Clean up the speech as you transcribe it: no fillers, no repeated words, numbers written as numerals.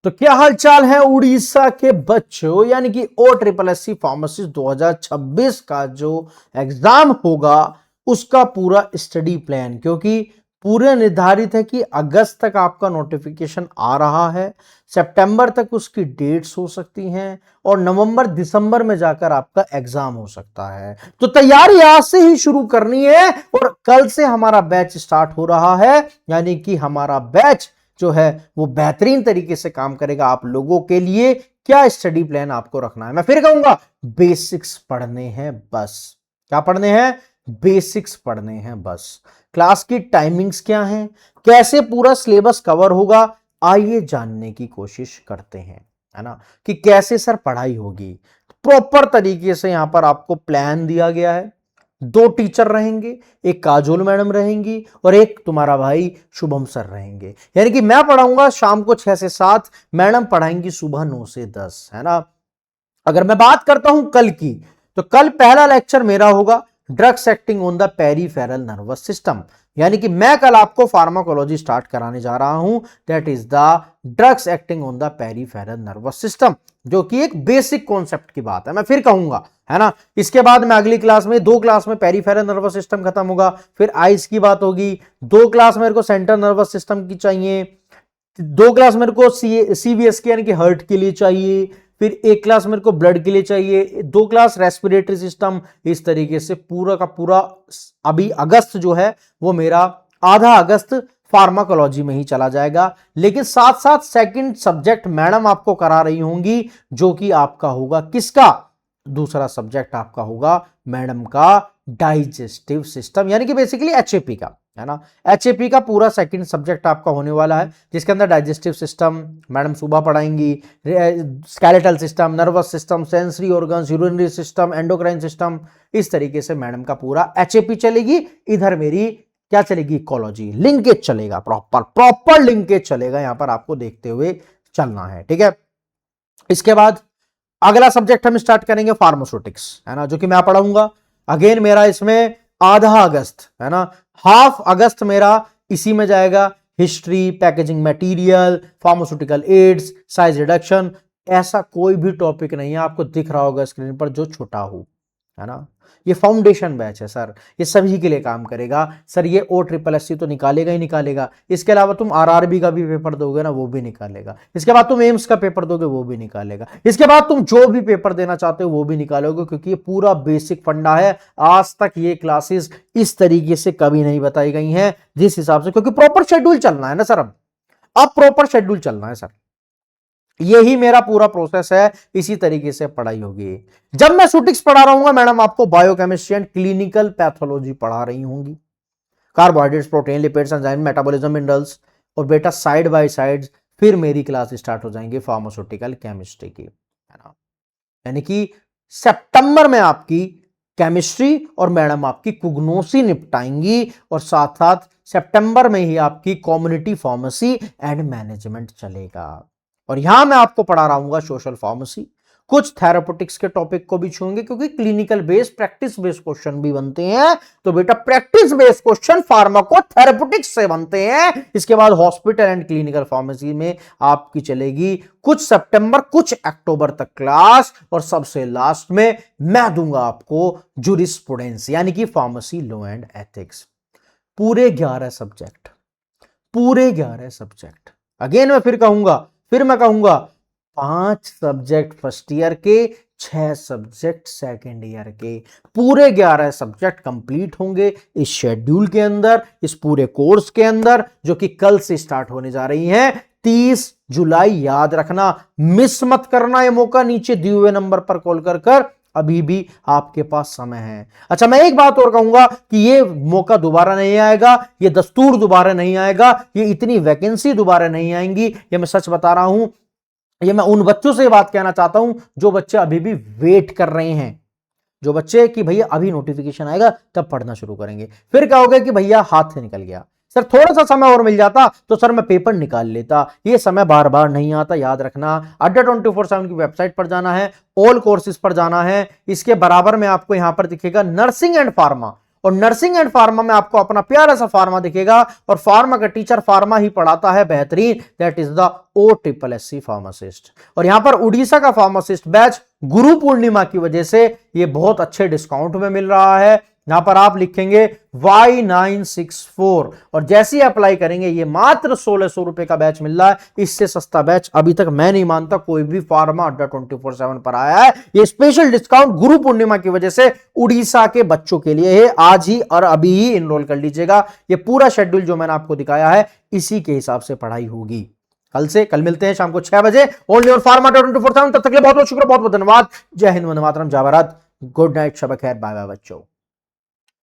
तो क्या हालचाल है उड़ीसा के बच्चों, यानी कि OSSC फार्मेसिस्ट 2026 का जो एग्जाम होगा उसका पूरा स्टडी प्लान, क्योंकि पूरे निर्धारित है कि अगस्त तक आपका नोटिफिकेशन आ रहा है, सितंबर तक उसकी डेट्स हो सकती हैं और नवंबर दिसंबर में जाकर आपका एग्जाम हो सकता है। तो तैयारी आज से ही शुरू करनी है और कल से हमारा बैच स्टार्ट हो रहा है, यानी कि हमारा बैच जो है वो बेहतरीन तरीके से काम करेगा आप लोगों के लिए। क्या स्टडी प्लान आपको रखना है, मैं फिर कहूंगा बेसिक्स पढ़ने हैं बस। क्या पढ़ने हैं? बेसिक्स पढ़ने हैं बस। क्लास की टाइमिंग्स क्या हैं, कैसे पूरा सिलेबस कवर होगा, आइए जानने की कोशिश करते हैं, है ना, कि कैसे सर पढ़ाई होगी। प्रॉपर तरीके से यहां पर आपको प्लान दिया गया है। 2 टीचर रहेंगे, एक काजोल मैडम रहेंगी और एक तुम्हारा भाई शुभम सर रहेंगे। यानी कि मैं पढ़ाऊंगा शाम को 6 से 7, मैडम पढ़ाएंगी सुबह 9 से 10, है ना। अगर मैं बात करता हूं कल की, तो कल पहला लेक्चर मेरा होगा drugs acting on the peripheral nervous system, यानी कि मैं कल आपको फार्माकोलॉजी स्टार्ट कराने जा रहा हूं, that is the drugs acting on the peripheral nervous system, जो कि एक बेसिक कॉन्सेप्ट की बात है, मैं फिर कहूंगा, है ना। इसके बाद में अगली क्लास में 2 क्लास में पेरिफेरल नर्वस सिस्टम खत्म होगा, फिर आइज की बात होगी। 2 क्लास मेरे को सेंट्रल नर्वस सिस्टम की चाहिए, 2 क्लास मेरे को CVS की यानी कि हार्ट के लिए चाहिए, फिर 1 क्लास मेरे को ब्लड के लिए चाहिए, 2 क्लास रेस्पिरेटरी सिस्टम। इस तरीके से पूरा का पूरा अभी अगस्त जो है वो मेरा आधा अगस्त फार्माकोलॉजी में ही चला जाएगा। लेकिन साथ साथ सेकंड सब्जेक्ट मैडम आपको करा रही होंगी, जो कि आपका होगा किसका? दूसरा सब्जेक्ट आपका होगा मैडम का डाइजेस्टिव सिस्टम, यानी कि बेसिकली HAP का, है ना। HAP का पूरा सेकंड सब्जेक्ट आपका होने वाला है, जिसके अंदर डाइजेस्टिव सिस्टम मैडम सुबह पढ़ाएंगी, skeletal system, nervous system, sensory organs, urinary system, endocrine system. इस तरीके से मैडम का पूरा HAP चलेगी। इधर मेरी क्या चलेगी? इकोलॉजी। लिंकेज चलेगा, प्रॉपर लिंकेज चलेगा, यहां पर आपको देखते हुए चलना है, ठीक है। इसके बाद अगला सब्जेक्ट हम स्टार्ट करेंगे फार्मास्यूटिक्स, है ना, जो कि मैं पढ़ाऊंगा। अगेन मेरा इसमें आधा अगस्त, है ना, हाफ अगस्त मेरा इसी में जाएगा। History, packaging material, pharmaceutical ads, size reduction, ऐसा कोई भी टॉपिक नहीं है आपको दिख रहा होगा स्क्रीन पर जो छोटा हो, है ना। ये फाउंडेशन बैच है सर, ये सभी के लिए काम करेगा सर। ये OSSC तो निकालेगा ही निकालेगा, इसके अलावा तुम RRB का भी पेपर दोगे ना, वो भी निकालेगा। इसके बाद तुम एम्स का पेपर दोगे, वो भी निकालेगा। इसके बाद तुम जो भी पेपर देना चाहते हो वो भी निकालोगे, क्योंकि ये पूरा बेसिक फंडा है। आज तक ये क्लासेस इस तरीके से कभी नहीं बताई गई हैं जिस हिसाब से, क्योंकि प्रॉपर शेड्यूल चलना है ना सर। अब प्रॉपर शेड्यूल चलना है सर, यही मेरा पूरा प्रोसेस है, इसी तरीके से पढ़ाई होगी। जब मैं सूटिक्स पढ़ा रहा हूं मैडम आपको बायोकेमिस्ट्री एंड क्लिनिकल पैथोलॉजी पढ़ा रही होंगी, carbohydrates, protein, lipids, enzyme, metabolism, minerals, और बेटा साइड बाय साइड फिर मेरी क्लास स्टार्ट हो जाएंगे फार्मास्यूटिकल केमिस्ट्री की, है ना। यानी कि सितंबर में आपकी केमिस्ट्री और मैडम आपकी कुग्नोसी निपटाएंगी, और साथ साथ सितंबर में ही आपकी कम्युनिटी फार्मेसी एंड मैनेजमेंट चलेगा। और यहां मैं आपको पढ़ा रहा हूं सोशल फार्मेसी, कुछ थेरापेटिक्स के टॉपिक को भी छूंगे, क्योंकि clinical based practice based question भी बनते हैं। तो बेटा practice based question pharmaco therapeutics से बनते हैं। इसके बाद हॉस्पिटल एंड क्लिनिकल फार्मेसी में आपकी चलेगी कुछ सितंबर कुछ अक्टूबर तक क्लास, और सबसे लास्ट में मैं दूंगा आपको जूरिस्प्रूडेंस, यानी कि फार्मेसी लॉ एंड एथिक्स। पूरे 11 सब्जेक्ट, पूरे 11 सब्जेक्ट। अगेन मैं कहूंगा 5 सब्जेक्ट फर्स्ट ईयर के, 6 सब्जेक्ट सेकेंड ईयर के, पूरे 11 सब्जेक्ट कंप्लीट होंगे इस शेड्यूल के अंदर, इस पूरे कोर्स के अंदर, जो कि कल से स्टार्ट होने जा रही हैं 30 जुलाई। याद रखना, मिस मत करना ये मौका, नीचे दिए हुए नंबर पर कॉल कर अभी भी आपके पास समय है। अच्छा, मैं एक बात और कहूंगा कि ये मौका दोबारा नहीं आएगा, ये दस्तूर दोबारा नहीं आएगा, ये इतनी वैकेंसी दोबारा नहीं आएंगी, ये मैं सच बता रहा हूं। ये मैं उन बच्चों से बात कहना चाहता हूं जो बच्चे अभी भी वेट कर रहे हैं, जो बच्चे कि भैया अभी नोटिफिकेशन आएगा तब पढ़ना शुरू करेंगे। फिर क्या होगा कि भैया हाथ से निकल गया सर, थोड़ा सा समय और मिल जाता तो सर मैं पेपर निकाल लेता। ये समय बार बार नहीं आता, याद रखना। अड्डा 24/7 की वेबसाइट पर जाना है, ऑल कोर्सेज पर जाना है। इसके बराबर में आपको यहां पर दिखेगा नर्सिंग एंड फार्मा, और नर्सिंग एंड फार्मा में आपको अपना प्यारा सा फार्मा दिखेगा और फार्मा का टीचर फार्मा ही पढ़ाता है बेहतरीन, that is the OSSC pharmacist. और यहां पर उड़ीसा का फार्मासिस्ट बैच गुरु पूर्णिमा की वजह से ये बहुत अच्छे डिस्काउंट में मिल रहा है। यहां पर आप लिखेंगे Y964 और जैसे ही अप्लाई करेंगे ये मात्र 1600 रुपए का बैच मिल रहा है। इससे सस्ता बैच अभी तक मैं नहीं मानता कोई भी फार्मा अड्डा 24/7 पर आया है। ये स्पेशल डिस्काउंट गुरु पूर्णिमा की वजह से उड़ीसा के बच्चों के लिए है। आज ही और अभी ही इनरोल कर लीजिएगा। ये पूरा शेड्यूल जो मैंने आपको दिखाया है इसी के हिसाब से पढ़ाई होगी। कल मिलते हैं शाम को 6 बजे ओनली और फार्मा 24/7। तब तक के लिए बहुत बहुत शुक्रिया, बहुत बहुत धन्यवाद। जय हिंद, वंदे मातरम, जय भारत, गुड नाइट, शब खैर, बाय बाय बच्चों।